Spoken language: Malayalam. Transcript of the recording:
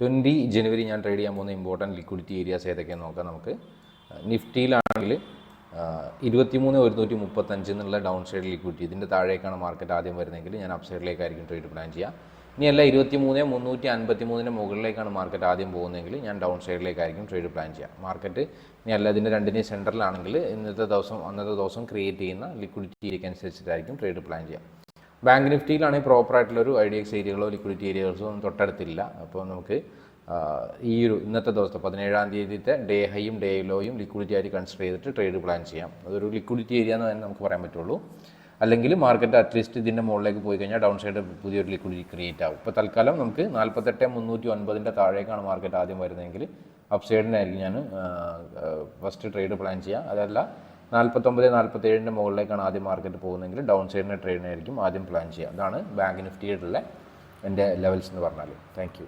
20 ജനുവരി ഞാൻ ട്രേഡ് ചെയ്യാൻ പോകുന്ന ഇമ്പോർട്ടൻറ്റ് ലിക്വിഡിറ്റി ഏരിയാസ് ഏതൊക്കെയാണെന്ന് നോക്കാം നമുക്ക്. നിഫ്റ്റിയിലാണെങ്കിൽ 23,135 എന്നുള്ള ഡൗൺ സൈഡ് ലിക്വിഡിറ്റി, ഇതിൻ്റെ താഴേക്കാണ് മാർക്കറ്റ് ആദ്യം വരുന്നതെങ്കിൽ ഞാൻ അപ്പ് സൈഡിലേക്കായിരിക്കും ട്രേഡ് പ്ലാൻ ചെയ്യുക. ഇനിയല്ല 23,353 മുകളിലേക്കാണ് മാർക്കറ്റ് ആദ്യം പോകുന്നതെങ്കിൽ ഞാൻ ഡൗൺ സൈഡിലേക്കായിരിക്കും ട്രേഡ് പ്ലാൻ ചെയ്യുക. മാർക്കറ്റ് ഇനി അല്ല ഇതിൻ്റെ രണ്ടിൻ്റെയും സെൻറ്ററിലാണെങ്കിൽ അന്നത്തെ ദിവസം ക്രിയേറ്റ് ചെയ്യുന്ന ലിക്വിഡിറ്റി ഏരിയയ്ക്ക് അനുസരിച്ചിട്ടായിരിക്കും ട്രേഡ് പ്ലാൻ ചെയ്യുക. ബാങ്ക് നിഫ്റ്റിയിലാണെങ്കിൽ പ്രോപ്പറായിട്ടുള്ളൊരു IDX ഏരിയകളോ ലിക്വിഡിറ്റി ഏരിയകളോ ഒന്നും തൊട്ടടുത്തില്ല. അപ്പോൾ നമുക്ക് ഈ ഒരു ഇന്നത്തെ ദിവസത്തെ 17-ാം തീയതിത്തെ ഡേ ഹൈയും ഡേ ലോയും ലിക്വിഡിറ്റി ആയിട്ട് കൺസിഡർ ചെയ്തിട്ട് ട്രേഡ് പ്ലാൻ ചെയ്യാം. അതൊരു ലിക്വിഡിറ്റി ഏരിയ എന്ന് തന്നെ നമുക്ക് പറയാൻ പറ്റുള്ളൂ. അല്ലെങ്കിൽ മാർക്കറ്റ് അറ്റ്ലീസ്റ്റ് ഇതിൻ്റെ മുകളിലേക്ക് പോയി കഴിഞ്ഞാൽ ഡൗൺ സൈഡ് പുതിയൊരു ലിക്വിഡിറ്റി ക്രിയേറ്റ് ആവും. ഇപ്പോൾ തൽക്കാലം നമുക്ക് 48,309 താഴേക്കാണ് മാർക്കറ്റ് ആദ്യം വരുന്നതെങ്കിൽ അപ്പ് സൈഡിനായിരിക്കും ഞാൻ ഫസ്റ്റ് ട്രേഡ് പ്ലാൻ ചെയ്യുക. അതല്ല 49-47 മുകളിലേക്കാണ് ആദ്യം മാർക്കറ്റ് പോകുന്നതെങ്കിൽ ഡൗൺ സൈഡിൻ്റെ ട്രേഡിനായിരിക്കും ആദ്യം പ്ലാൻ ചെയ്യുക. അതാണ് ബാങ്ക് നിഫ്റ്റിയുടെ എൻ്റെ ലെവൽസ് എന്ന് പറഞ്ഞാൽ. Thank you.